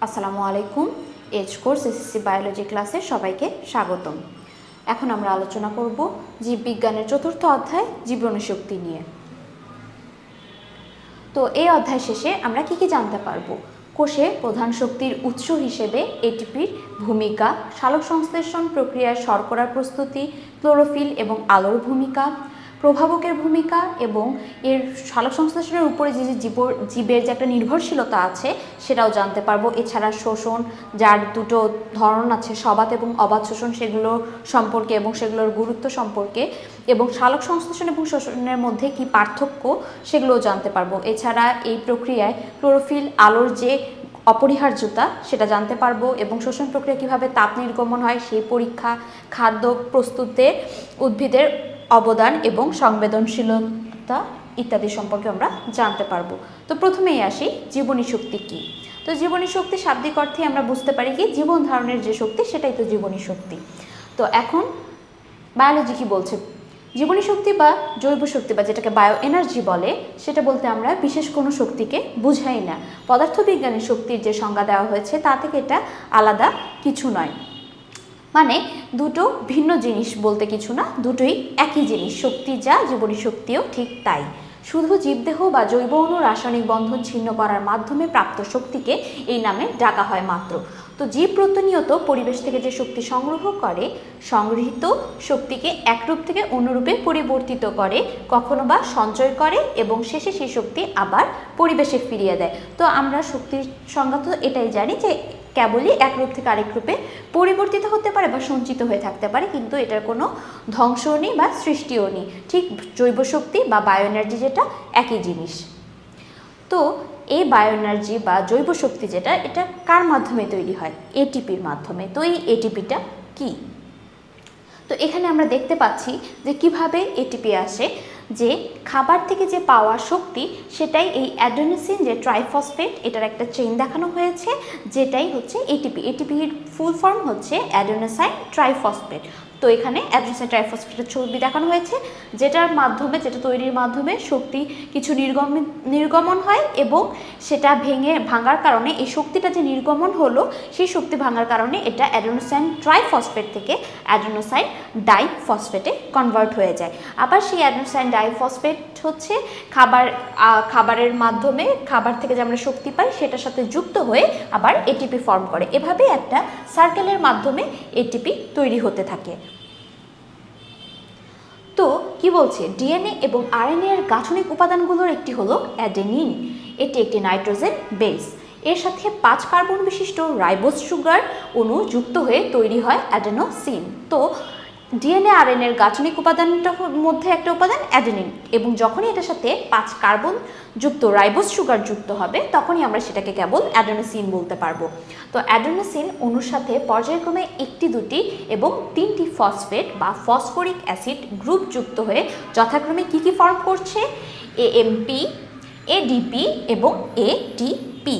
আসসালামু আলাইকুম। H course SSC biology ক্লাসে সবাইকে স্বাগতম। এখন আমরা আলোচনা করব জীববিজ্ঞানের চতুর্থ অধ্যায় জীবনী শক্তি নিয়ে। তো এই অধ্যায় শেষে আমরা কি জানতে পারবো? কোষে প্রধান শক্তির উৎস হিসেবে এটিপির ভূমিকা, সালোকসংশ্লেষণ প্রক্রিয়ায় শর্করার প্রস্তুতি, ক্লোরোফিল এবং আলোর ভূমিকা, প্রভাবকের ভূমিকা এবং এর সালোকসংশ্লেষণের উপরে যে জীবের যে একটা নির্ভরশীলতা আছে সেটাও জানতে পারবো। এছাড়া শোষণ, যার দুটো ধরন আছে, সবাত এবং অবাত শোষণ, সেগুলো সম্পর্কে এবং সেগুলোর গুরুত্ব সম্পর্কে, এবং সালোকসংশ্লেষণ এবং শোষণের মধ্যে কি পার্থক্য সেগুলোও জানতে পারবো। এছাড়া এই প্রক্রিয়ায় ক্লোরোফিল, আলোর যে অপরিহার্যতা সেটা জানতে পারবো, এবং শোষণ প্রক্রিয়া কিভাবে তাপ নির্গমন হয় সেই পরীক্ষা, খাদ্য প্রস্তুতে উদ্ভিদের অবদান এবং সংবেদনশীলতা ইত্যাদি সম্পর্কে আমরা জানতে পারবো। তো প্রথমেই আসি জীবনী শক্তি কী। তো জীবনী শক্তি শাব্দিক অর্থে আমরা বুঝতে পারি কি জীবন ধারণের যে শক্তি সেটাই তো জীবনী শক্তি। তো এখন বায়োলজি কি বলছে? জীবনী শক্তি বা জৈব শক্তি বা যেটাকে বায়ো এনার্জি বলে, সেটা বলতে আমরা বিশেষ কোনো শক্তিকে বুঝাই না। পদার্থবিজ্ঞানের শক্তির যে সংজ্ঞা দেওয়া হয়েছে তা থেকে এটা আলাদা কিছু নয়। মানে দুটো ভিন্ন জিনিস বলতে কিছু না, দুটোই একই জিনিস। শক্তি যা, জীবনী শক্তিও ঠিক তাই। শুধু জীবদেহ বা জৈব অণু রাসায়নিক বন্ধন ছিন্ন করার মাধ্যমে প্রাপ্ত শক্তিকে এই নামে ডাকা হয় মাত্র। তো জীব প্রতিনিয়ত পরিবেশ থেকে যে শক্তি সংগ্রহ করে, সংগৃহীত শক্তিকে এক রূপ থেকে অন্য রূপে পরিবর্তিত করে, কখনো বা সঞ্চয় করে এবং শেষে সেই শক্তি আবার পরিবেশে ফিরিয়ে দেয়। তো আমরা শক্তির সংজ্ঞা তো এটাই জানি যে কেবলই এক রূপ থেকে আরেক রূপে পরিবর্তিত হতে পারে বা সঞ্চিত হয়ে থাকতে পারে, কিন্তু এটার কোনো ধ্বংসও নেই বা সৃষ্টিও নেই। ঠিক জৈব শক্তি বা বায়ো এনার্জি যেটা একই জিনিস। তো এই বায়ো এনার্জি বা জৈব শক্তি যেটা, এটা কার মাধ্যমে তৈরি হয়? এটিপির মাধ্যমে। তো এই এটিপিটা কি? তো এখানে আমরা দেখতে পাচ্ছি যে কিভাবে এটিপি আসে, যে খাবার থেকে যে পাওয়া শক্তি সেটাই এই অ্যাডেনোসিন যে ট্রাইফসফেট, এটার একটা চেইন দেখানো হয়েছে, যেটাই হচ্ছে এটিপি। এটিপির ফুল ফর্ম হচ্ছে অ্যাডেনোসাইন ট্রাইফসফেট। তো এখানে অ্যাডেনোসাইন ট্রাইফসফেটের ছবি দেখানো হয়েছে, যেটা তৈরির মাধ্যমে শক্তি কিছু নির্গমন হয়, এবং সেটা ভাঙার কারণে এই শক্তিটা যে নির্গমন হলো, সেই শক্তি ভাঙার কারণে এটা অ্যাডেনোসাইন ট্রাইফসফেট থেকে অ্যাডেনোসাইন ডাইফসফেটে কনভার্ট হয়ে যায়। আবার সেই অ্যাডেনোসাইন ডাইফসফেট হচ্ছে খাবারের মাধ্যমে, খাবার থেকে যে আমরা শক্তি পাই সেটার সাথে যুক্ত হয়ে আবার এটিপি ফর্ম করে। এভাবে একটা সার্কেলের মাধ্যমে এটিপি তৈরি হতে থাকে। তো কি বলছে? ডিএনএ এবং আরএনএ এর গাঠনিক উপাদানগুলোর একটি হলো অ্যাডেনিন। এটি একটি নাইট্রোজেন বেস। এর সাথে 5 কার্বন বিশিষ্ট রাইবোজ সুগার অণু যুক্ত হয়ে তৈরি হয় অ্যাডেনোসিন। তো ডিএনএ আরএনএ এর গাঠনিক উপাদানটার মধ্যে একটা উপাদান অ্যাডেনিন, এবং যখনই এটার সাথে 5 কার্বন যুক্ত রাইবোজ সুগার যুক্ত হবে তখনই আমরা সেটাকে কেবল অ্যাডেনোসিন বলতে পারবো। তো অ্যাডেনোসিন অণুর সাথে পর্যায়ক্রমে 1টি, 2টি এবং 3টি ফসফেট বা ফসফরিক অ্যাসিড গ্রুপ যুক্ত হয়ে যথাক্রমে কি ফর্ম করছে? এএমপি, এডিপি এবং এটিপি।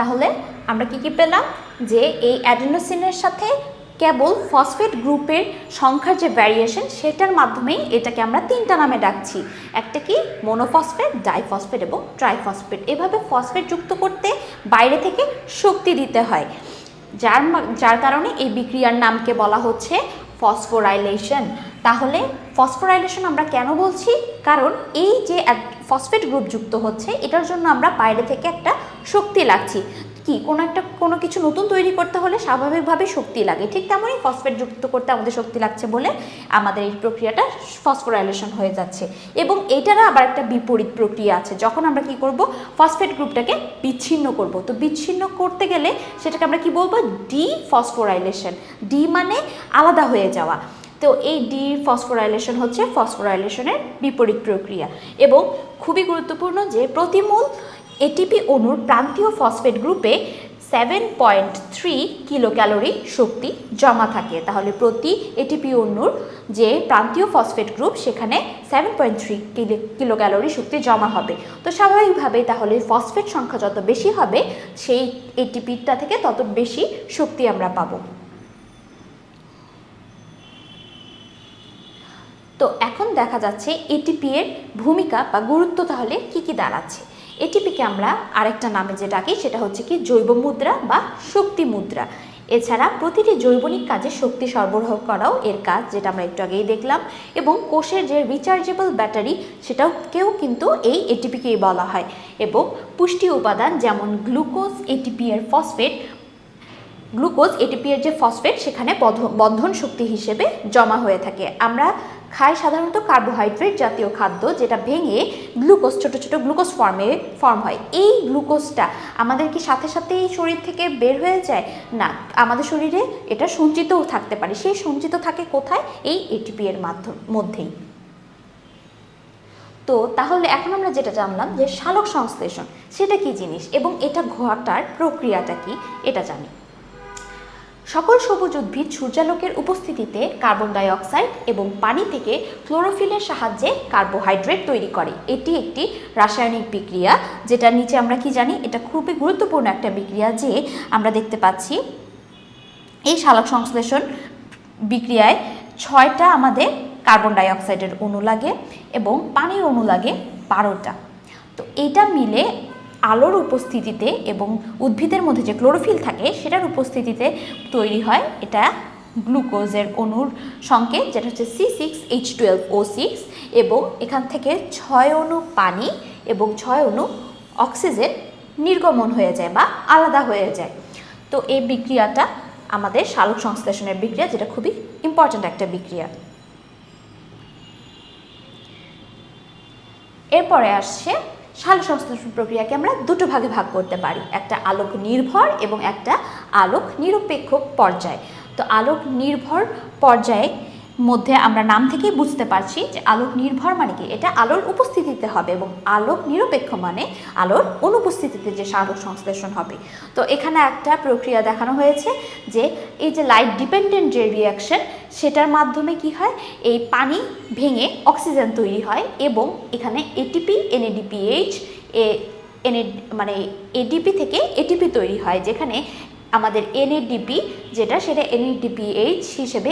তাহলে আমরা কি পেলাম? যে এই অ্যাডেনোসিনের সাথে কেবল ফসফেট গ্রুপের সংখ্যার যে ভ্যারিয়েশন, সেটার মাধ্যমেই এটাকে আমরা 3টা নামে ডাকছি। একটা কি? মোনোফসফেট, ডাইফসফেট এবং ট্রাইফসফেট। এভাবে ফসফেট যুক্ত করতে বাইরে থেকে শক্তি দিতে হয়, যার কারণে এই বিক্রিয়ার নামকে বলা হচ্ছে ফসফোরাইলেশন। তাহলে ফসফোরাইলেশন আমরা কেন বলছি? কারণ এই যে ফসফেট গ্রুপ যুক্ত হচ্ছে, এটার জন্য আমরা বাইরে থেকে একটা শক্তি লাগছি। কি কোনো কিছু নতুন তৈরি করতে হলে স্বাভাবিকভাবে শক্তি লাগে, ঠিক তেমনই ফসফেট যুক্ত করতে আমাদের শক্তি লাগছে বলে আমাদের এই প্রক্রিয়াটা ফসফোরাইলেশন হয়ে যাচ্ছে। এবং এটার আবার একটা বিপরীত প্রক্রিয়া আছে, যখন আমরা কি করব? ফসফেট গ্রুপটাকে বিচ্ছিন্ন করব। তো বিচ্ছিন্ন করতে গেলে সেটাকে আমরা কি বলবো? ডিফসফোরাইলেশন। ডি মানে আলাদা হয়ে যাওয়া। তো এই ডিফসফোরাইলেশন হচ্ছে ফসফোরাইলেশনের বিপরীত প্রক্রিয়া। এবং খুবই গুরুত্বপূর্ণ যে প্রতিমূল এটিপি অণুর প্রান্তীয় ফসফেট গ্রুপে 7.3 কিলো ক্যালোরি শক্তি জমা থাকে। তাহলে প্রতি এটিপি অণুর যে প্রান্তীয় ফসফেট গ্রুপ, সেখানে 7.3 কিলো ক্যালোরি শক্তি জমা হবে। তো স্বাভাবিকভাবেই তাহলে ফসফেট সংখ্যা যত বেশি হবে, সেই এটিপিটা থেকে তত বেশি শক্তি আমরা পাবো। তো এখন দেখা যাচ্ছে এটিপি এর ভূমিকা বা গুরুত্ব তাহলে কি কি দাঁড়াচ্ছে। এটিপিকে আমরা আরেকটা নামে যে ডাকি সেটা হচ্ছে কি জৈব মুদ্রা বা শক্তি মুদ্রা। এছাড়া প্রতিটি জৈবনিক কাজে শক্তি সরবরাহ করাও এর কাজ, যেটা আমরা একটু আগেই দেখলাম। এবং কোষের যে রিচার্জেবল ব্যাটারি সেটাকেও কিন্তু এই এটিপিকেই বলা হয়। এবং পুষ্টি উপাদান যেমন গ্লুকোজ এটিপি এর ফসফেট, গ্লুকোজ এটিপি এর যে ফসফেট সেখানে বন্ধন শক্তি হিসেবে জমা হয়ে থাকে। আমরা খাই সাধারণত কার্বোহাইড্রেট জাতীয় খাদ্য, যেটা ভেঙে গ্লুকোজ ছোট ছোট গ্লুকোজ ফর্ম হয়। এই গ্লুকোজটা আমাদের কি সাথে সাথেই শরীর থেকে বের হয়ে যায়? না, আমাদের শরীরে এটা সঞ্চিতও থাকতে পারে। সেই সঞ্চিত থাকে কোথায়? এই এটিপি এর মধ্যেই। তো তাহলে এখন আমরা যেটা জানলাম যে সালোক সংশ্লেষণ সেটা কি জিনিস এবং এটা ঘটার প্রক্রিয়াটা কি এটা জানি। সকল সবুজ উদ্ভিদ সূর্যালোকের উপস্থিতিতে কার্বন ডাই অক্সাইড এবং পানি থেকে ক্লোরোফিলের সাহায্যে কার্বোহাইড্রেট তৈরি করে। এটি একটি রাসায়নিক বিক্রিয়া, যেটা নিচে আমরা কি জানি, এটা খুবই গুরুত্বপূর্ণ একটা বিক্রিয়া। যে আমরা দেখতে পাচ্ছি এই সালোক সংশ্লেষণ বিক্রিয়ায় 6টা আমাদের কার্বন ডাই অক্সাইডের অণু লাগে এবং পানির অণু লাগে 12টা। তো এটা মিলে আলোর উপস্থিতিতে এবং উদ্ভিদের মধ্যে যে ক্লোরোফিল থাকে সেটার উপস্থিতিতে তৈরি হয় এটা গ্লুকোজের অণুর সংকেত, যেটা হচ্ছে C6H12O6। এবং এখান থেকে 6 অণু পানি এবং 6 অণু অক্সিজেন নির্গমন হয়ে যায় বা আলাদা হয়ে যায়। তো এই বিক্রিয়াটা আমাদের সালোক সংশ্লেষণের বিক্রিয়া, যেটা খুবই ইম্পর্ট্যান্ট একটা বিক্রিয়া। এরপরে আসছে সালোক সংশ্লেষণ প্রক্রিয়াকে আমরা দুটো ভাগে ভাগ করতে পারি, একটা আলোক নির্ভর এবং একটা আলোক নিরপেক্ষ পর্যায়। তো আলোক নির্ভর পর্যায়ে মধ্যে আমরা নাম থেকেই বুঝতে পারছি যে আলোক নির্ভর মানে কি, এটা আলোর উপস্থিতিতে হবে, এবং আলোক নিরপেক্ষ মানে আলোর অনুপস্থিতিতে যে সালোক সংশ্লেষণ হবে। তো এখানে একটা প্রক্রিয়া দেখানো হয়েছে যে এই যে লাইট ডিপেন্ডেন্ট যে রিয়াকশন, সেটার মাধ্যমে কি হয়, এই পানি ভেঙে অক্সিজেন তৈরি হয় এবং এখানে এটিপি NADPH মানে এডিপি থেকে এটিপি তৈরি হয়, যেখানে আমাদের NADP যেটা সেটা NADPH হিসেবে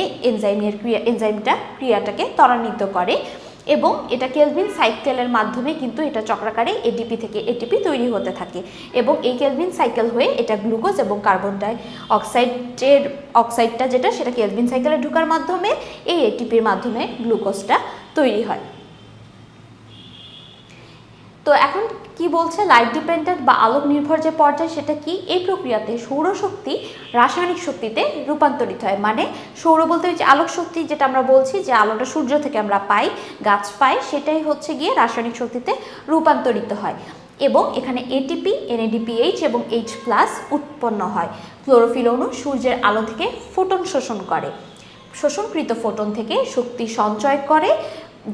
এনজাইমটা ক্রিয়াটাকে ত্বরান্বিত করে। এবং এটা কেলভিন সাইকেলের মাধ্যমে কিন্তু এটা চক্রাকারে এডিপি থেকে এটিপি তৈরি হতে থাকে। এবং এই কেলভিন সাইকেল হয়ে এটা গ্লুকোজ এবং কার্বন ডাই অক্সাইডটা যেটা সেটা কেলভিন সাইকেলে ঢোকার মাধ্যমে এই এটিপির মাধ্যমে গ্লুকোজটা তৈরি হয়। তো এখন কি বলছে, লাইট ডিপেন্ডেন্ট বা আলোক নির্ভর যে পর্যায় সেটা কি, এই প্রক্রিয়াতে সৌরশক্তি রাসায়নিক শক্তিতে রূপান্তরিত হয়। মানে সৌর বলতে যে আলোক শক্তি, যেটা আমরা বলছি যে আলোটা সূর্য থেকে আমরা পাই, গাছ পাই, সেটাই হচ্ছে গিয়ে রাসায়নিক শক্তিতে রূপান্তরিত হয়। এবং এখানে এটিপি NADPH এবং H+ উৎপন্ন হয়। ক্লোরোফিল অণু সূর্যের আলো থেকে ফোটন শোষণ করে, শোষণকৃত ফোটন থেকে শক্তি সঞ্চয় করে,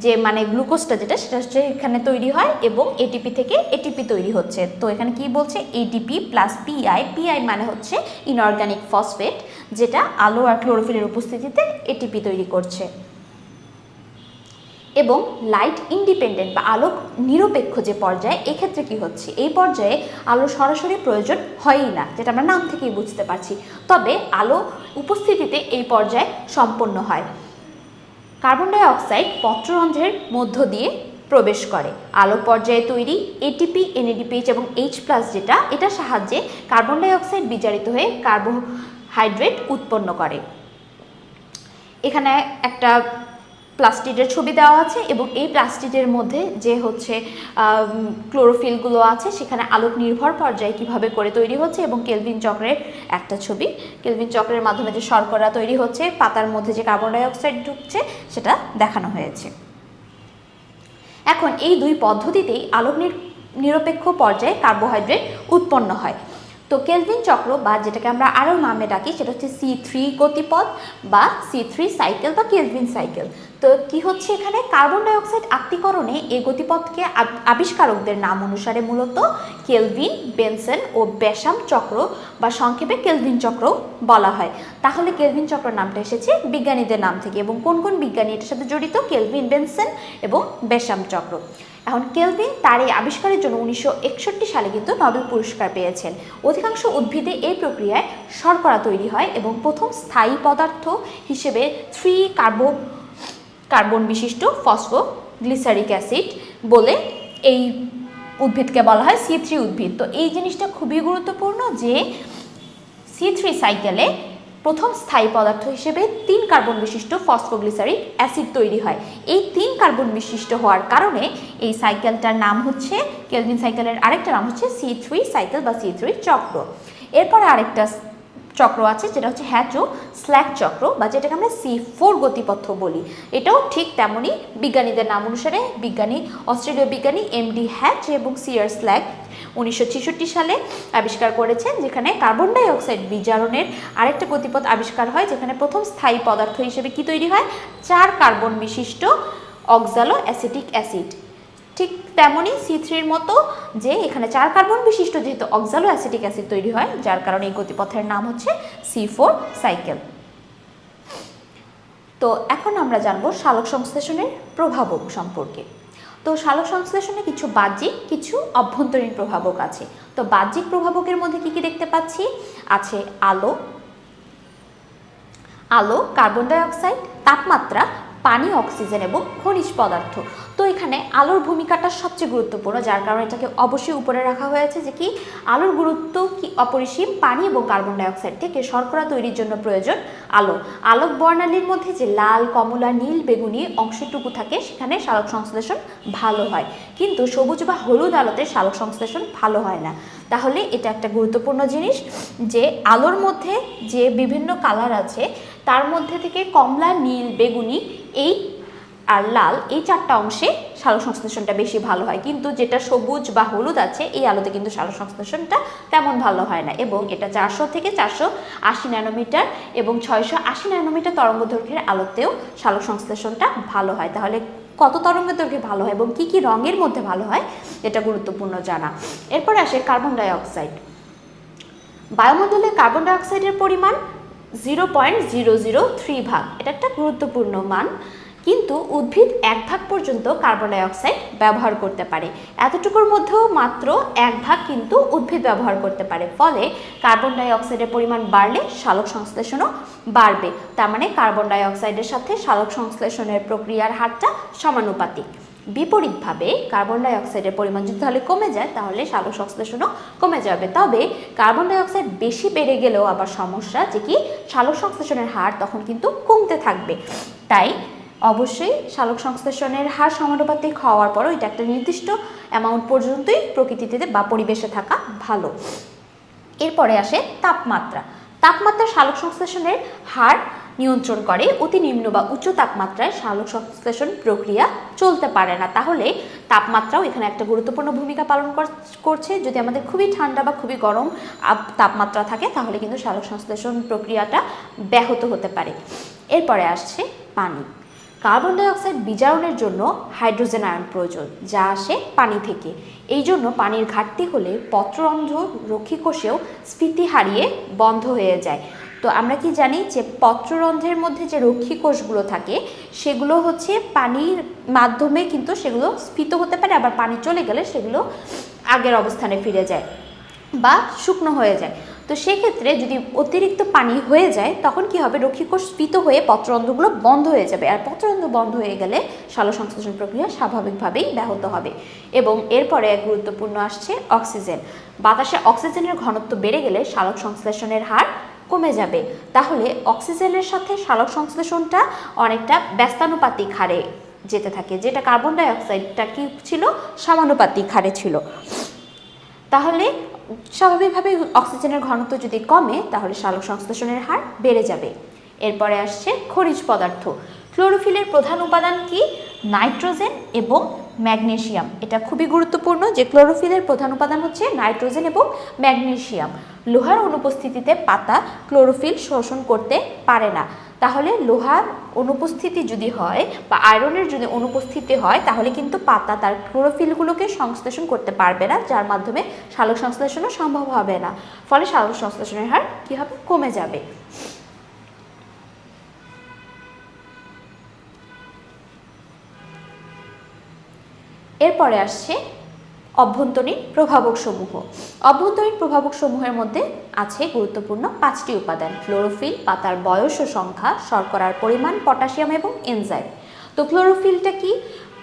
যে মানে গ্লুকোজটা যেটা সেটা হচ্ছে এখানে তৈরি হয় এবং এটিপি থেকে এটিপি তৈরি হচ্ছে। তো এখানে কি বলছে, ADP + PI মানে হচ্ছে ইনঅর্গানিক ফসফেট, যেটা আলো আর ক্লোরোফিলের উপস্থিতিতে এটিপি তৈরি করছে। এবং লাইট ইন্ডিপেন্ডেন্ট বা আলোক নিরপেক্ষ যে পর্যায়ে, এক্ষেত্রে কি হচ্ছে, এই পর্যায়ে আলো সরাসরি প্রয়োজন হয়ই না, যেটা আমরা নাম থেকেই বুঝতে পারছি। তবে আলো উপস্থিতিতে এই পর্যায়ে সম্পন্ন হয়। কার্বন ডাই অক্সাইড পত্ররন্ধ্রের মধ্য দিয়ে প্রবেশ করে। আলো পর্যায়ে তৈরি এটিপি NADPH এবং H+ যেটা, এটার সাহায্যে কার্বন ডাই অক্সাইড বিজারিত হয়ে কার্বোহাইড্রেট উৎপন্ন করে। এখানে একটা প্লাস্টিডের ছবি দেওয়া আছে এবং এই প্লাস্টিডের মধ্যে যে হচ্ছে ক্লোরোফিলগুলো আছে সেখানে আলোক নির্ভর পর্যায়ে কিভাবে করে তৈরি হচ্ছে এবং কেলভিন চক্রের একটা ছবি, কেলভিন চক্রের মাধ্যমে যে শর্করা তৈরি হচ্ছে, পাতার মধ্যে যে কার্বন ডাই অক্সাইড ঢুকছে সেটা দেখানো হয়েছে। এখন এই দুই পদ্ধতিতেই আলোক নিরপেক্ষ পর্যায়ে কার্বোহাইড্রেট উৎপন্ন হয়। তো কেলভিন চক্র বা যেটাকে আমরা আরও নামে ডাকি সেটা হচ্ছে C3 গতিপথ বা C3 সাইকেল বা কেলভিন সাইকেল। তো কি হচ্ছে, এখানে কার্বন ডাই অক্সাইড আত্তীকরণে এই গতিপথকে আবিষ্কারকদের নাম অনুসারে মূলত কেলভিন, বেনসন ও বেসাম চক্র বা সংক্ষেপে কেলভিন চক্র বলা হয়। তাহলে কেলভিন চক্র নামটা এসেছে বিজ্ঞানীদের নাম থেকে, এবং কোন কোন বিজ্ঞানী এটার সাথে জড়িত, কেলভিন, বেনসন এবং বেসাম চক্র। এখন কেলভিন তার এই আবিষ্কারের জন্য 1961 সালে কিন্তু নোবেল পুরস্কার পেয়েছেন। অধিকাংশ উদ্ভিদে এই প্রক্রিয়ায় শর্করা তৈরি হয় এবং প্রথম স্থায়ী পদার্থ হিসেবে 3 কার্বন বিশিষ্ট ফসফোগ্লিসারিক অ্যাসিড বলে এই উদ্ভিদকে বলা হয় C3 উদ্ভিদ। তো এই জিনিসটা খুবই গুরুত্বপূর্ণ যে C3 সাইকেলে প্রথম স্থায়ী পদার্থ হিসেবে 3 কার্বন বিশিষ্ট ফসফোগ্লিসারিক অ্যাসিড তৈরি হয়। এই 3 কার্বন বিশিষ্ট হওয়ার কারণে এই সাইকেলটার নাম হচ্ছে, কেলভিন সাইকেলের আরেকটা নাম হচ্ছে C3 সাইকেল বা C3 চক্র। এরপরে আরেকটা চক্র আছে যেটা হচ্ছে হ্যাচো স্ল্যাক চক্র বা যেটাকে আমরা C4 গতিপথ বলি। এটাও ঠিক তেমনই বিজ্ঞানীদের নাম অনুসারে অস্ট্রেলীয় বিজ্ঞানী MD হ্যাচ এবং CR স্ল্যাক 1966 সালে আবিষ্কার করেছেন, যেখানে কার্বন ডাই অক্সাইড বিজারণের আরেকটা গতিপথ আবিষ্কার হয়, যেখানে প্রথম স্থায়ী পদার্থ হিসেবে কি তৈরি হয়, 4 কার্বন বিশিষ্ট অক্সালো অ্যাসিটিক অ্যাসিড। ঠিক তেমনই C3-র মতো যে এখানে 4 কার্বন বিশিষ্ট যেহেতু অক্সালো অ্যাসিটিক অ্যাসিড তৈরি হয়, যার কারণে এই গতিপথের নাম হচ্ছে C4 সাইকেল। তো এখন আমরা জানবো সালোক সংশ্লেষণের প্রভাবক সম্পর্কে। তো সালোক সংশ্লেষণে কিছু বাহ্যিক কিছু অভ্যন্তরীণ প্রভাবক আছে। তো বাহ্যিক প্রভাবকের মধ্যে কি কি দেখতে পাচ্ছি, আছে আলো, কার্বন ডাই অক্সাইড, তাপমাত্রা, পানি, অক্সিজেন এবং খনিজ পদার্থ। তো এখানে আলোর ভূমিকাটা সবচেয়ে গুরুত্বপূর্ণ, যার কারণে এটাকে অবশ্যই উপরে রাখা হয়েছে যে কি আলোর গুরুত্ব কি অপরিসীম। পানি এবং কার্বন ডাই অক্সাইড থেকে শর্করা তৈরির জন্য প্রয়োজন আলো। আলোক বর্ণালীর মধ্যে যে লাল, কমলা, নীল, বেগুনি অংশটুকু থাকে সেখানে সালোক সংশ্লেষণ ভালো হয়, কিন্তু সবুজ বা হলুদ আলোতে সালোক সংশ্লেষণ ভালো হয় না। তাহলে এটা একটা গুরুত্বপূর্ণ জিনিস যে আলোর মধ্যে যে বিভিন্ন কালার আছে তার মধ্যে থেকে কমলা, নীল, বেগুনি আর লাল এই 4টা অংশে সালোক সংশ্লেষণটা বেশি ভালো হয়, কিন্তু যেটা সবুজ বা হলুদ আছে এই আলোতে কিন্তু সালোক সংশ্লেষণটা তেমন ভালো হয় না। এবং এটা 400 থেকে 480 ন্যানোমিটার এবং 680 ন্যানোমিটার তরঙ্গ দৈর্ঘ্যের আলোতেও সালোক সংশ্লেষণটা ভালো হয়। তাহলে কত তরঙ্গ দৈর্ঘ্যে ভালো হয় এবং কি কি রঙের মধ্যে ভালো হয় এটা গুরুত্বপূর্ণ জানা। এরপরে আসে কার্বন ডাই অক্সাইড। বায়ুমণ্ডলে কার্বন ডাই অক্সাইডের পরিমাণ 0.003 ভাগ, এটা একটা গুরুত্বপূর্ণ মান, কিন্তু উদ্ভিদ 1 ভাগ পর্যন্ত কার্বন ডাই অক্সাইড ব্যবহার করতে পারে। এতটুকুর মধ্যেও মাত্র 1 ভাগ কিন্তু উদ্ভিদ ব্যবহার করতে পারে। ফলে কার্বন ডাই অক্সাইডের পরিমাণ বাড়লে সালোক সংশ্লেষণও বাড়বে। তার মানে কার্বন ডাই অক্সাইডের সাথে সালোক সংশ্লেষণের প্রক্রিয়ার হারটা সমানুপাতিক। বিপরীতভাবে কার্বন ডাই অক্সাইডের পরিমাণ যদি তাহলে কমে যায় তাহলে সালোক সংশ্লেষণও কমে যাবে। তবে কার্বন ডাই অক্সাইড বেশি বেড়ে গেলেও আবার সমস্যা যে কি সালোক সংশ্লেষণের হার তখন কিন্তু কমতে থাকবে। তাই অবশ্যই সালোক সংশ্লেষণের হার সমানুপাতিক হওয়ার পরও এটা একটা নির্দিষ্ট অ্যামাউন্ট পর্যন্তই প্রকৃতিতে বা পরিবেশে থাকা ভালো। এরপরে আসে তাপমাত্রা। তাপমাত্রা সালোক সংশ্লেষণের হার নিয়ন্ত্রণ করে। অতি নিম্ন বা উচ্চ তাপমাত্রায় সালোক সংশ্লেষণ প্রক্রিয়া চলতে পারে না। তাহলে তাপমাত্রাও এখানে একটা গুরুত্বপূর্ণ ভূমিকা পালন করছে। যদি আমাদের খুবই ঠান্ডা বা খুবই গরম তাপমাত্রা থাকে তাহলে কিন্তু সালোক সংশ্লেষণ প্রক্রিয়াটা ব্যাহত হতে পারে। এরপরে আসছে পানি। কার্বন ডাই অক্সাইড বিজারণের জন্য হাইড্রোজেন আয়ন প্রয়োজন, যা আসে পানি থেকে। এই জন্য পানির ঘাটতি হলে পত্ররন্ধ্র রক্ষীকোষেও স্ফীতি হারিয়ে বন্ধ হয়ে যায়। তো আমরা কি জানি যে পত্ররন্ধ্রের মধ্যে যে রক্ষীকোষগুলো থাকে সেগুলো হচ্ছে পানির মাধ্যমে কিন্তু সেগুলো স্ফীত হতে পারে, আবার পানি চলে গেলে সেগুলো আগের অবস্থানে ফিরে যায় বা শুকনো হয়ে যায়। তো সেক্ষেত্রে যদি অতিরিক্ত পানি হয়ে যায় তখন কি হবে, রক্ষীকোষ স্ফীত হয়ে পত্ররন্ধ্রগুলো বন্ধ হয়ে যাবে, আর পত্ররন্ধ্র বন্ধ হয়ে গেলে সালোক সংশ্লেষণ প্রক্রিয়া স্বাভাবিকভাবেই ব্যাহত হবে। এবং এরপরে এক গুরুত্বপূর্ণ আসছে অক্সিজেন। বাতাসে অক্সিজেনের ঘনত্ব বেড়ে গেলে সালোক সংশ্লেষণের হার কমে যাবে। তাহলে অক্সিজেনের সাথে সালোক সংশ্লেষণটা অনেকটা ব্যস্তানুপাতিক হারে যেতে থাকে, যেটা কার্বন ডাই অক্সাইডটা কি ছিল, সমানুপাতিক হারে ছিল। তাহলে স্বাভাবিকভাবে অক্সিজেনের ঘনত্ব যদি কমে তাহলে সালোক সংশ্লেষণের হার বেড়ে যাবে। এরপরে আসছে খনিজ পদার্থ। ক্লোরোফিলের প্রধান উপাদান কি, নাইট্রোজেন এবং ম্যাগনেসিয়াম। এটা খুবই গুরুত্বপূর্ণ যে ক্লোরোফিলের প্রধান উপাদান হচ্ছে নাইট্রোজেন এবং ম্যাগনেসিয়াম। লোহার অনুপস্থিতিতে পাতা ক্লোরোফিল শোষণ করতে পারে না। তাহলে লোহার অনুপস্থিতি যদি হয় বা আয়রনের যদি অনুপস্থিতি হয় তাহলে কিন্তু পাতা তার ক্লোরোফিলগুলোকে সংশ্লেষণ করতে পারবে না, যার মাধ্যমে সালোক সংশ্লেষণও সম্ভব হবে না। ফলে সালোক সংশ্লেষণের হার কি হবে, কমে যাবে। এরপরে আসছে অভ্যন্তরীণ প্রভাবক সমূহ। অভ্যন্তরীণ প্রভাবক সমূহের মধ্যে আছে গুরুত্বপূর্ণ 5টি উপাদান: ক্লোরোফিল, পাতার বয়স ও সংখ্যা, শর্করার পরিমাণ, পটাশিয়াম এবং এনজাইম। তো ক্লোরোফিলটা কি?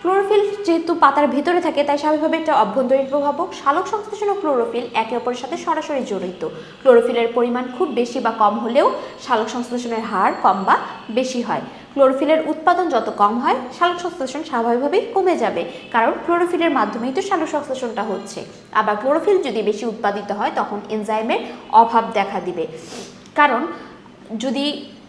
ক্লোরোফিল যেহেতু পাতার ভিতরে থাকে তাই স্বাভাবিকভাবে এটা অভ্যন্তরীণ প্রভাবক। সালোক সংশ্লেষণ ও ক্লোরোফিল একে অপরের সাথে সরাসরি জড়িত। ক্লোরোফিলের পরিমাণ খুব বেশি বা কম হলেও সালোক সংশ্লেষণের হার কম বা বেশি হয়। ক্লোরোফিলের উৎপাদন যত কম হয় সালোক সংশ্লেষণ স্বাভাবিকভাবেই কমে যাবে, কারণ ক্লোরোফিলের মাধ্যমেই তো সালোক সংশ্লেষণটা হচ্ছে। আবার ক্লোরোফিল যদি বেশি উৎপাদিত হয় তখন এনজাইমের অভাব দেখা দিবে, কারণ যদি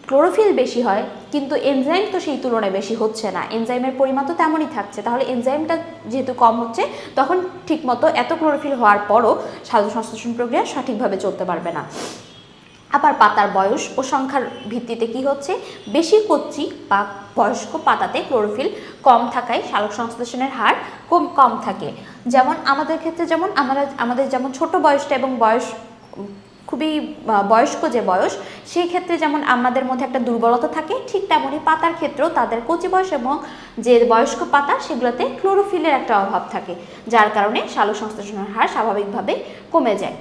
ক্লোরোফিল বেশি হয় কিন্তু এনজাইম তো সেই তুলনায় বেশি হচ্ছে না, এনজাইমের পরিমাণ তো তেমনই থাকছে, তাহলে এনজাইমটা যেহেতু কম হচ্ছে তখন ঠিকমতো এত ক্লোরোফিল হওয়ার পরও সালোক সংশ্লেষণ প্রক্রিয়া সঠিকভাবে চলতে পারবে না। আবার পাতার বয়স ও সংখ্যার ভিত্তিতে কি হচ্ছে, বেশি কচি বা বয়স্ক পাতাতে ক্লোরোফিল কম থাকায় সালোক সংশ্লেষণের হার কম থাকে। যেমন আমাদের ক্ষেত্রে যেমন আমাদের যেমন ছোট বয়সটা এবং বয়স খুবই বয়স্ক যে বয়স, সেই ক্ষেত্রে যেমন আমাদের মধ্যে একটা দুর্বলতা থাকে, ঠিক তেমনই পাতার ক্ষেত্রেও তাদের কচি বয়স এবং যে বয়স্ক পাতা সেগুলোতে ক্লোরোফিলের একটা অভাব থাকে, যার কারণে সালোক সংশ্লেষণের হার স্বাভাবিকভাবে কমে যায়।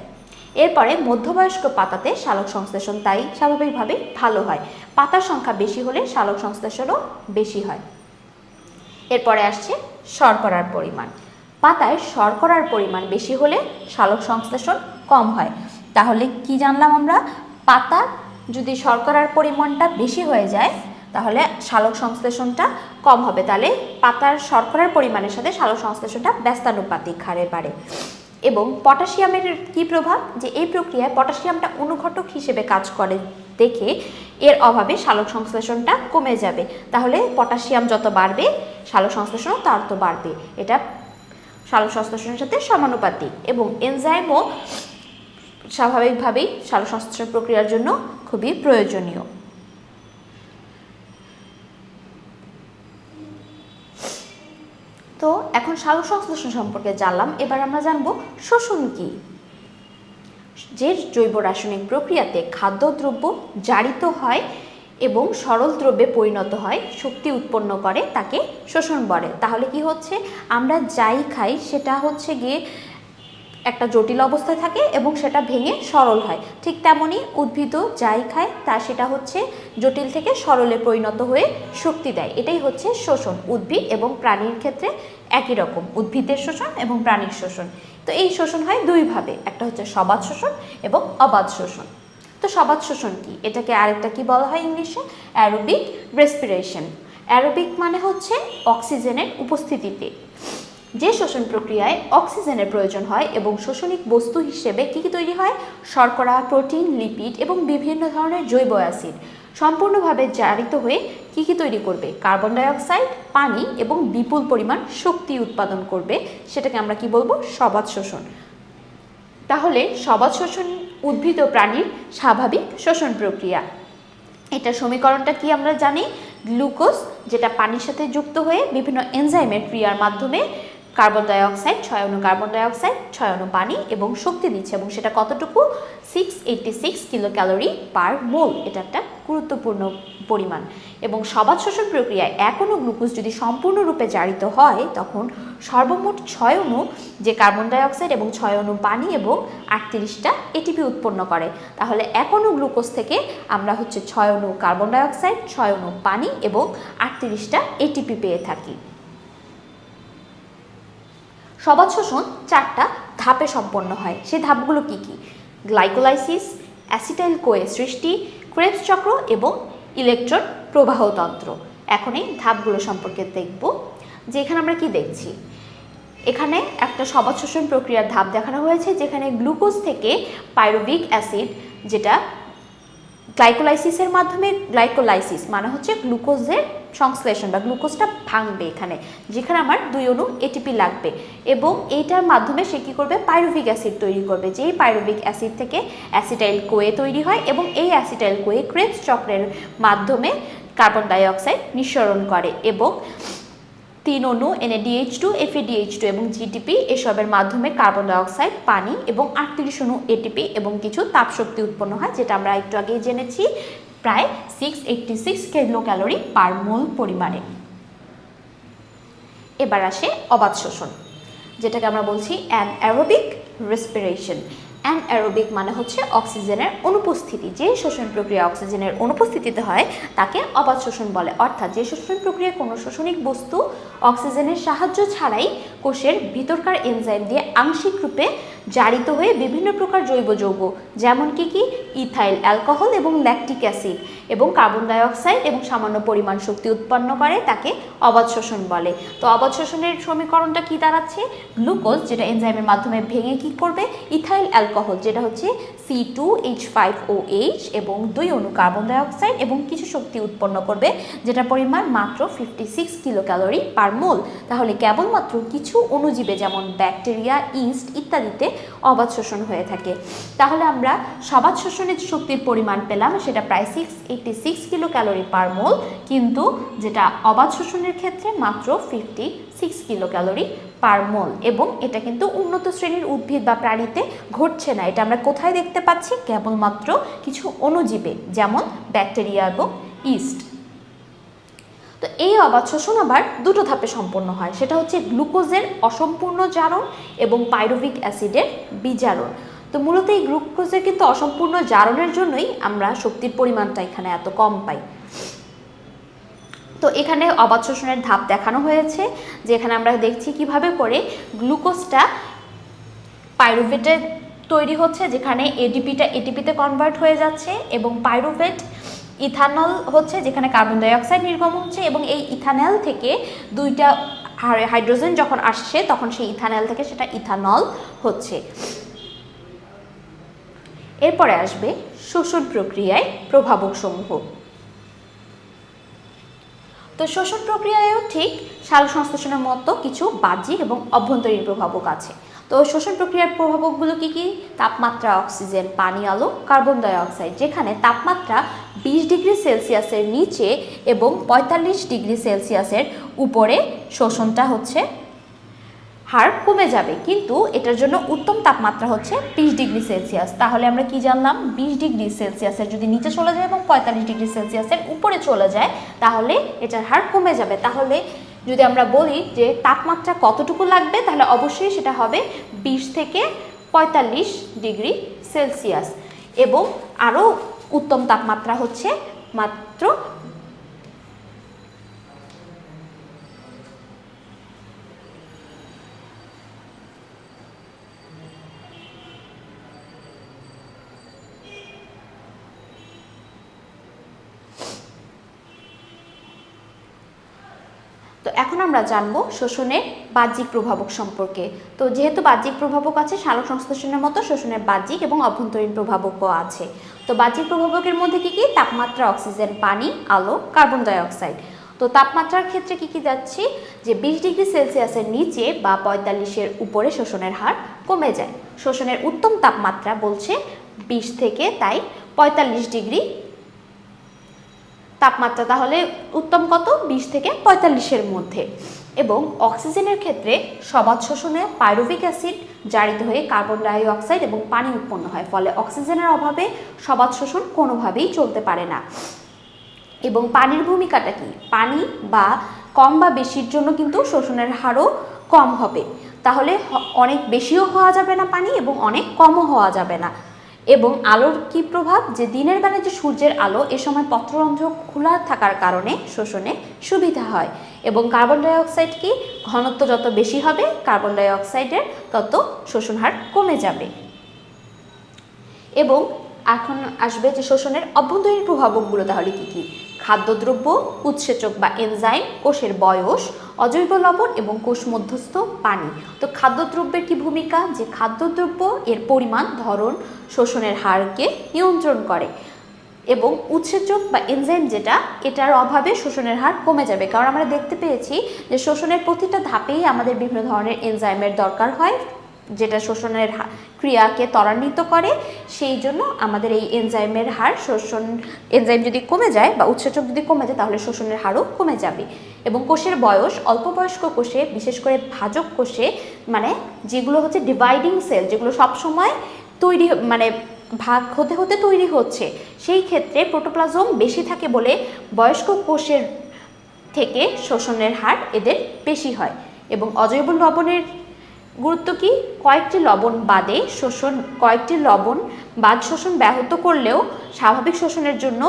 এরপরে মধ্যবয়স্ক পাতাতে সালোক সংশ্লেষণ তাই স্বাভাবিকভাবে ভালো হয়। পাতার সংখ্যা বেশি হলে সালোক সংশ্লেষণও বেশি হয়। এরপরে আসছে শর্করার পরিমাণ। পাতায় শর্করার পরিমাণ বেশি হলে সালোক সংশ্লেষণ কম হয়। তাহলে কি জানলাম আমরা, পাতা যদি শর্করার পরিমাণটা বেশি হয়ে যায় তাহলে সালোক সংশ্লেষণটা কম হবে, তাহলে পাতার শর্করার পরিমাণের সাথে সালোক সংশ্লেষণটা ব্যস্তানুপাতিক হারে বাড়ে। এবং পটাশিয়ামের কি প্রভাব, যে এই প্রক্রিয়ায় পটাশিয়ামটা অনুঘটক হিসেবে কাজ করে দেখে এর অভাবে সালোক সংশ্লেষণটা কমে যাবে, তাহলে পটাশিয়াম যত বাড়বে সালোক সংশ্লেষণও তত বাড়বে, এটা সালোক সংশ্লেষণের সাথে সমানুপাতিক। এবং এনজাইমও স্বাভাবিকভাবেই সালোক সংশ্লেষণ প্রক্রিয়ার জন্য খুবই প্রয়োজনীয়। তো এখন সালোক সংশ্লেষণ সম্পর্কে জানলাম, এবার আমরা জানবো শোষণ কি। যে জৈব রাসায়নিক প্রক্রিয়াতে খাদ্যদ্রব্য জারিত হয় এবং সরল দ্রব্যে পরিণত হয়, শক্তি উৎপন্ন করে, তাকে শোষণ বলে। তাহলে কি হচ্ছে, আমরা যাই খাই সেটা হচ্ছে গিয়ে একটা জটিল অবস্থায় থাকে এবং সেটা ভেঙে সরল হয়, ঠিক তেমনি উদ্ভিদও যাই খায় তা সেটা হচ্ছে জটিল থেকে সরলে পরিণত হয়ে শক্তি দেয়, এটাই হচ্ছে শোষণ। উদ্ভিদ এবং প্রাণীর ক্ষেত্রে একই রকম, উদ্ভিদের শোষণ এবং প্রাণীর শোষণ। তো এই শোষণ হয় দুইভাবে, একটা হচ্ছে সবাত শোষণ এবং অবাত শোষণ। তো সবাত শোষণ কি, এটাকে আরেকটা কি বলা হয় ইংলিশে, অ্যারোবিক রেসপিরেশন। অ্যারোবিক মানে হচ্ছে অক্সিজেনের উপস্থিতিতে। যে শোষণ প্রক্রিয়ায় অক্সিজেনের প্রয়োজন হয় এবং শোষণিক বস্তু হিসেবে কী কী তৈরি হয়, শর্করা, প্রোটিন, লিপিড এবং বিভিন্ন ধরনের জৈব অ্যাসিড সম্পূর্ণভাবে জারিত হয়ে কী কী তৈরি করবে, কার্বন ডাইঅক্সাইড, পানি এবং বিপুল পরিমাণ শক্তি উৎপাদন করবে, সেটাকে আমরা কি বলবো, সবাত শোষণ। তাহলে সবাত শোষণ উদ্ভিদ ও প্রাণীর স্বাভাবিক শোষণ প্রক্রিয়া। এটার সমীকরণটা কি আমরা জানি, গ্লুকোজ যেটা পানির সাথে যুক্ত হয়ে বিভিন্ন এনজাইমের ক্রিয়ার মাধ্যমে কার্বন ডাইঅক্সাইড, 6 অণু কার্বন ডাইঅক্সাইড, 6 অণু পানি এবং শক্তি দিচ্ছে, এবং সেটা কতটুকু, 686 কিলো ক্যালোরি পার মোল, এটা একটা গুরুত্বপূর্ণ পরিমাণ। এবং সবাত শোষণ প্রক্রিয়ায় 1 অণু গ্লুকোজ যদি সম্পূর্ণরূপে জারিত হয় তখন সর্বমোট 6 অণু যে কার্বন ডাইঅক্সাইড এবং 6 অণু পানি এবং 38টা এটিপি উৎপন্ন করে। তাহলে 1 অণু গ্লুকোজ থেকে আমরা হচ্ছে 6 অণু কার্বন ডাইঅক্সাইড, 6 অণু পানি এবং 38টা এটিপি পেয়ে থাকি। সবাত শোষণ 4টা ধাপে সম্পন্ন হয়, সেই ধাপগুলো কি কি, গ্লাইকোলাইসিস, অ্যাসিটাইল কোয়ে সৃষ্টি, ক্রেবস চক্র এবং ইলেকট্রন প্রবাহতন্ত্র। এখন এই ধাপগুলো সম্পর্কে দেখব, যে এখানে আমরা কি দেখছি, এখানে একটা সবাত শোষণ প্রক্রিয়ার ধাপ দেখানো হয়েছে, যেখানে গ্লুকোজ থেকে পাইরুভিক অ্যাসিড, যেটা গ্লাইকোলাইসিসের মাধ্যমে, গ্লাইকোলাইসিস মানে হচ্ছে গ্লুকোজের সংশ্লেষণ বা গ্লুকোজটা ভাঙবে এখানে, যেখানে আমার 2 অণু এটিপি লাগবে, এবং এইটার মাধ্যমে সে কী করবে, পাইরুভিক অ্যাসিড তৈরি করবে, যেই পাইরুভিক অ্যাসিড থেকে অ্যাসিটাইল কোয়ে তৈরি হয়, এবং এই অ্যাসিটাইল কোয়ে ক্রেবস চক্রের মাধ্যমে কার্বন ডাইঅক্সাইড নিঃসরণ করে, এবং 3 অণু NADH2, FADH2 এবং GTP এসবের মাধ্যমে কার্বন ডাইঅক্সাইড, পানি এবং 38 অণু ATP এবং কিছু তাপশক্তি উৎপন্ন হয়, যেটা আমরা একটু আগেই জেনেছি, প্রায় 686 কিলো ক্যালোরি পার মোল পরিমাণে। এবার আসে অবাত শোষণ, যেটাকে আমরা বলছি অ্যানারোবিক রেসপিরেশন। অ্যানঅ্যারোবিক মানে হচ্ছে অক্সিজেনের অনুপস্থিতি। যে শোষণ প্রক্রিয়া অক্সিজেনের অনুপস্থিতিতে হয় তাকে অবাধ শোষণ বলে। অর্থাৎ যে শোষণ প্রক্রিয়ায় কোনো শোষণিক বস্তু অক্সিজেনের সাহায্য ছাড়াই কোষের ভিতরকার এনজাইম দিয়ে আংশিক রূপে জারিত হয়ে বিভিন্ন প্রকার জৈব যৌগ, যেমন কি ইথাইল অ্যালকোহল এবং ল্যাকটিক অ্যাসিড এবং কার্বন ডাই অক্সাইড এবং সামান্য পরিমাণ শক্তি উৎপন্ন করে, তাকে অবাধ শোষণ বলে। তো অবাধ শোষণের সমীকরণটা কি দাঁড়াচ্ছে? গ্লুকোজ যেটা এনজাইমের মাধ্যমে ভেঙে কি করবে, ইথাইল অ্যালকোহল যেটা হচ্ছে C2H5OH এবং 2 অণু কার্বন ডাই অক্সাইড এবং কিছু শক্তি উৎপন্ন করবে, যেটা পরিমাণ মাত্র 56 কিলো ক্যালোরি পার মোল। তাহলে কেবলমাত্র কিছু অণুজীবে যেমন ব্যাকটেরিয়া, ইস্ট ইত্যাদিতে অবাধ শোষণ হয়ে থাকে। তাহলে আমরা সবাধ শোষণের শক্তির পরিমাণ পেলাম, সেটা প্রায় 686 কিলো ক্যালোরি পার মোল, কিন্তু যেটা অবাধ শোষণের ক্ষেত্রে মাত্র 56 কিলো ক্যালোরি পার মোল। এবং এটা কিন্তু উন্নত শ্রেণীর উদ্ভিদ বা প্রাণীতে ঘটছে না। এটা আমরা কোথায় দেখতে পাচ্ছি? কেবলমাত্র কিছু অণুজীবে যেমন ব্যাকটেরিয়া এবং ইস্ট। তো এই অবাধ শোষণ আবার দুটো ধাপে সম্পন্ন হয়, সেটা হচ্ছে গ্লুকোজের অসম্পূর্ণ জারণ এবং পাইরুভিক অ্যাসিডের বিজারণ। তো মূলত এই গ্লুকোজের কিন্তু অসম্পূর্ণ জারণের জন্যই আমরা শক্তির পরিমাণটা এখানে এত কম পাই। তো এখানে অবাধ শোষণের ধাপ দেখানো হয়েছে, যে এখানে আমরা দেখছি কিভাবে করে গ্লুকোজটা পাইরুভেটে তৈরি হচ্ছে, যেখানে এডিপিটা এটিপিতে কনভার্ট হয়ে যাচ্ছে, এবং পাইরুভেট ইথানল হচ্ছে, যেখানে কার্বন ডাই অক্সাইড নির্গমন হচ্ছে, এবং এই ইথানল থেকে দুইটা হাইড্রোজেন যখন আসছে তখন সেই ইথানল থেকে সেটা ইথানল হচ্ছে। এরপরে আসবে শোষণ প্রক্রিয়ায় প্রভাবক সমূহ। তো শোষণ প্রক্রিয়ায়ও ঠিক সালোকসংশ্লেষণের মতো কিছু বাহ্যিক এবং অভ্যন্তরীণ প্রভাবক আছে। তো শোষণ প্রক্রিয়ার প্রভাবকগুলো কি কি? তাপমাত্রা, অক্সিজেন, পানি, আলো, কার্বন ডাই অক্সাইড। যেখানে তাপমাত্রা 20 ডিগ্রি সেলসিয়াসের নিচে এবং 45 ডিগ্রি সেলসিয়াসের উপরে শোষণটা হচ্ছে হার কমে যাবে, কিন্তু এটার জন্য উত্তম তাপমাত্রা হচ্ছে 20 ডিগ্রি সেলসিয়াস। তাহলে আমরা কি জানলাম? 20 ডিগ্রি সেলসিয়াসের যদি নিচে চলে যায় এবং 45 ডিগ্রি সেলসিয়াসের উপরে চলে যায় তাহলে এটার হার কমে যাবে। তাহলে যদি আমরা বলি যে তাপমাত্রা কতটুকু লাগবে, তাহলে অবশ্যই সেটা হবে 20 থেকে 45 ডিগ্রি সেলসিয়াস। এবং আরও উত্তম তাপমাত্রা হচ্ছে মাত্র তো এখন আমরা জানবো শোষণের বাহ্যিক প্রভাবক সম্পর্কে। তো যেহেতু বাহ্যিক প্রভাবক আছে, সালোকসংশ্লেষণের মতো শোষণের বাহ্যিক এবং অভ্যন্তরীণ প্রভাবকও আছে। তো বাহ্যিক প্রভাবকের মধ্যে কি কি? তাপমাত্রা, অক্সিজেন, পানি, আলো, কার্বন ডাই অক্সাইড। তো তাপমাত্রার ক্ষেত্রে কি কি যাচ্ছি? যে 20 ডিগ্রি সেলসিয়াসের নিচে বা 45-এর উপরে শোষণের হার কমে যায়। শোষণের উত্তম তাপমাত্রা বলছে 20 থেকে তাই 45 ডিগ্রি তাপমাত্রা। তাহলে উত্তম কত? 20 থেকে 45-এর মধ্যে। এবং অক্সিজেনের ক্ষেত্রে সবাধ শোষণে পাইরুভিক অ্যাসিড জারিত হয়ে কার্বন ডাই অক্সাইড এবং পানি উৎপন্ন হয়, ফলে অক্সিজেনের অভাবে সবাধ শোষণ কোনোভাবেই চলতে পারে না। এবং পানির ভূমিকাটা কি? পানি বা কম বা বেশির জন্য কিন্তু শোষণের হারও কম হবে। তাহলে অনেক বেশিও হওয়া যাবে না পানি এবং অনেক কমও হওয়া যাবে না। এবং আলোর কি প্রভাব? যে দিনের বেলা যে সূর্যের আলো, এ সময় পত্ররন্ধ্র খোলা থাকার কারণে শোষণে সুবিধা হয়। এবং কার্বন ডাই অক্সাইড কি? ঘনত্ব যত বেশি হবে কার্বন ডাই অক্সাইডের তত শোষণ হার কমে যাবে। এবং এখন আসবে যে শোষণের অভ্যন্তরীণ প্রভাবকগুলো তাহলে কি কি? খাদ্যদ্রব্য, উৎসেচক বা এনজাইম, কোষের বয়স, অজৈব লবণ এবং কোষ মধ্যস্থ পানি। তো খাদ্যদ্রব্যের কি ভূমিকা? যে খাদ্যদ্রব্য এর পরিমাণ, ধরন, শোষণের হারকে নিয়ন্ত্রণ করে। এবং উৎসেচক বা এনজাইম যেটা, এটার অভাবে শোষণের হার কমে যাবে। কারণ আমরা দেখতে পেয়েছি যে শোষণের প্রতিটা ধাপেই আমাদের বিভিন্ন ধরনের এনজাইমের দরকার হয়, যেটা শোষণের ক্রিয়াকে ত্বরান্বিত করে। সেই জন্য আমাদের এই এনজাইমের হার, এনজাইম যদি কমে যায় বা উৎসেচক যদি কমে যায় তাহলে শোষণের হারও কমে যাবে। এবং কোষের বয়স, অল্প বয়স্ক কোষে, বিশেষ করে ভাজক কোষে, মানে যেগুলো হচ্ছে ডিভাইডিং সেল, যেগুলো সবসময় তৈরি মানে ভাগ হতে হতে তৈরি হচ্ছে, সেই ক্ষেত্রে প্রোটোপ্লাজম বেশি থাকে বলে বয়স্ক কোষের থেকে শোষণের হার এদের বেশি হয়। এবং অজৈব লবণের গুরুত্ব কি? কয়েকটি লবণ বাদ শোষণ ব্যাহত করলেও স্বাভাবিক শোষণের জন্য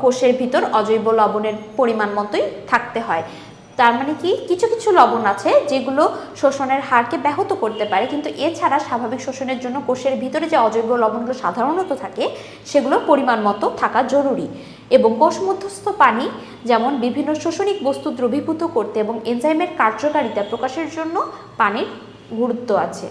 কোষের ভিতর অজৈব লবণের পরিমাণ মতোই থাকতে হয়। তার মানে কি, কিছু কিছু লবণ আছে যেগুলো শোষণের হারকে ব্যাহত করতে পারে, কিন্তু এছাড়া স্বাভাবিক শোষণের জন্য কোষের ভিতরে যে অজৈব লবণগুলো সাধারণত থাকে সেগুলো পরিমাণ মতো থাকা জরুরি। এবং কোষ মধ্যস্থ পানি যেমন বিভিন্ন শোষণিক বস্তু দ্রবীভূত করতে এবং এনজাইমের কার্যকারিতা প্রকাশের জন্য পানির গুরুত্ব আছে।